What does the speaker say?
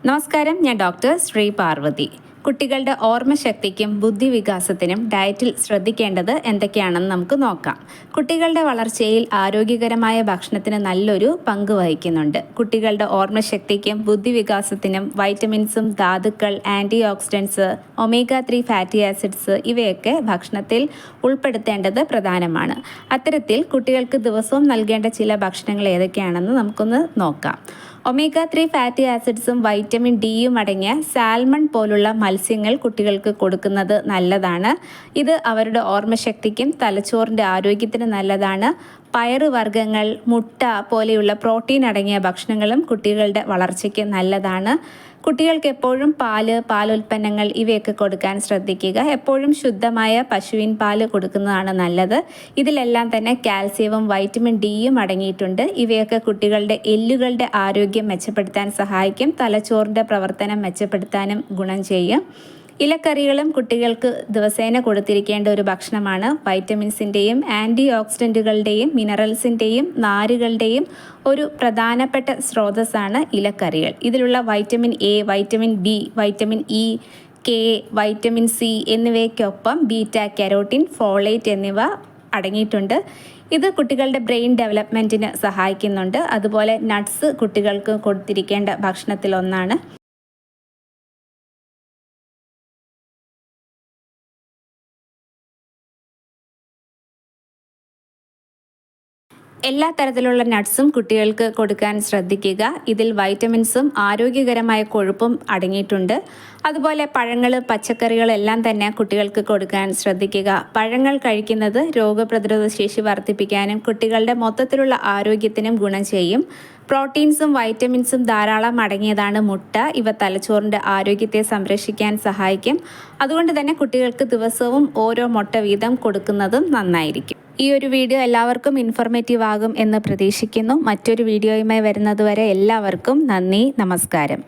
നമസ്കാരം, ഞാൻ ഡോക്ടർ ശ്രീ പാർവതി. കുട്ടികളുടെ ഓർമ്മശക്തിക്കും ബുദ്ധിവികാസത്തിനും ഡയറ്റിൽ ശ്രദ്ധിക്കേണ്ടത് എന്തൊക്കെയാണെന്ന് നമുക്ക് നോക്കാം. കുട്ടികളുടെ വളർച്ചയിൽ ആരോഗ്യകരമായ ഭക്ഷണത്തിന് നല്ലൊരു പങ്ക് വഹിക്കുന്നുണ്ട്. കുട്ടികളുടെ ഓർമ്മശക്തിക്കും ബുദ്ധിവികാസത്തിനും വൈറ്റമിൻസും ധാതുക്കൾ, ആൻറ്റി ഓക്സിഡൻസ്, ഒമേഗ-3 ഫാറ്റി ആസിഡ്സ് ഇവയൊക്കെ ഭക്ഷണത്തിൽ ഉൾപ്പെടുത്തേണ്ടത് പ്രധാനമാണ്. അത്തരത്തിൽ കുട്ടികൾക്ക് ദിവസവും നൽകേണ്ട ചില ഭക്ഷണങ്ങൾ ഏതൊക്കെയാണെന്ന് നമുക്കൊന്ന് നോക്കാം. ഒമേഗ-3 ഫാറ്റി ആസിഡ്സും വൈറ്റമിൻ ഡിയും അടങ്ങിയ സാൽമൺ പോലുള്ള മത്സ്യങ്ങൾ കുട്ടികൾക്ക് കൊടുക്കുന്നത് നല്ലതാണ്. ഇത് അവരുടെ ഓർമ്മശക്തിക്കും തലച്ചോറിൻ്റെ ആരോഗ്യത്തിനും നല്ലതാണ്. പയറുവർഗ്ഗങ്ങൾ, മുട്ട പോലെയുള്ള പ്രോട്ടീൻ അടങ്ങിയ ഭക്ഷണങ്ങളും കുട്ടികളുടെ വളർച്ചയ്ക്ക് നല്ലതാണ്. കുട്ടികൾക്ക് എപ്പോഴും പാലുൽപ്പന്നങ്ങൾ ഇവയൊക്കെ കൊടുക്കാൻ ശ്രദ്ധിക്കുക. എപ്പോഴും ശുദ്ധമായ പശുവിൻ പാല് കൊടുക്കുന്നതാണ് നല്ലത്. ഇതിലെല്ലാം തന്നെ കാൽസ്യവും വൈറ്റമിൻ ഡിയും അടങ്ങിയിട്ടുണ്ട്. ഇവയൊക്കെ കുട്ടികളുടെ എല്ലുകളുടെ ആരോഗ്യം മെച്ചപ്പെടുത്താൻ സഹായിക്കും. തലച്ചോറിൻ്റെ പ്രവർത്തനം മെച്ചപ്പെടുത്താനും ഗുണം ചെയ്യും. ഇലക്കറികളും കുട്ടികൾക്ക് ദിവസേന കൊടുത്തിരിക്കേണ്ട ഒരു ഭക്ഷണമാണ്. വൈറ്റമിൻസിൻ്റെയും ആൻറ്റി ഓക്സിഡൻറ്റുകളുടെയും മിനറൽസിൻ്റെയും നാരുകളുടെയും ഒരു പ്രധാനപ്പെട്ട സ്രോതസ്സാണ് ഇലക്കറികൾ. ഇതിലുള്ള vitamin A, vitamin B, vitamin E, K, vitamin C എന്നിവയ്ക്കൊപ്പം ബീറ്റ കരോട്ടിൻ, ഫോളേറ്റ് എന്നിവ അടങ്ങിയിട്ടുണ്ട്. ഇത് കുട്ടികളുടെ ബ്രെയിൻ ഡെവലപ്മെൻറ്റിന് സഹായിക്കുന്നുണ്ട്. അതുപോലെ നട്ട്സ് കുട്ടികൾക്ക് കൊടുത്തിരിക്കേണ്ട ഭക്ഷണത്തിലൊന്നാണ്. എല്ലാ തരത്തിലുള്ള നട്ട്സും കുട്ടികൾക്ക് കൊടുക്കാൻ ശ്രദ്ധിക്കുക. ഇതിൽ വൈറ്റമിൻസും ആരോഗ്യകരമായ കൊഴുപ്പും അടങ്ങിയിട്ടുണ്ട്. അതുപോലെ പഴങ്ങൾ, പച്ചക്കറികൾ എല്ലാം തന്നെ കുട്ടികൾക്ക് കൊടുക്കാൻ ശ്രദ്ധിക്കുക. പഴങ്ങൾ കഴിക്കുന്നത് രോഗപ്രതിരോധ ശേഷി വർദ്ധിപ്പിക്കാനും കുട്ടികളുടെ മൊത്തത്തിലുള്ള ആരോഗ്യത്തിനും ഗുണം ചെയ്യും. പ്രോട്ടീൻസും വൈറ്റമിൻസും ധാരാളം അടങ്ങിയതാണ് മുട്ട. ഇവ തലച്ചോറിൻ്റെ ആരോഗ്യത്തെ സംരക്ഷിക്കാൻ സഹായിക്കും. അതുകൊണ്ട് തന്നെ കുട്ടികൾക്ക് ദിവസവും ഓരോ മുട്ട വീതം കൊടുക്കുന്നതും നന്നായിരിക്കും. ഈ ഒരു വീഡിയോ എല്ലാവർക്കും ഇൻഫോർമേറ്റീവ് ആകും എന്ന് പ്രതീക്ഷിക്കുന്നു. മറ്റൊരു വീഡിയോയുമായി വരുന്നതുവരെ എല്ലാവർക്കും നന്ദി, നമസ്കാരം.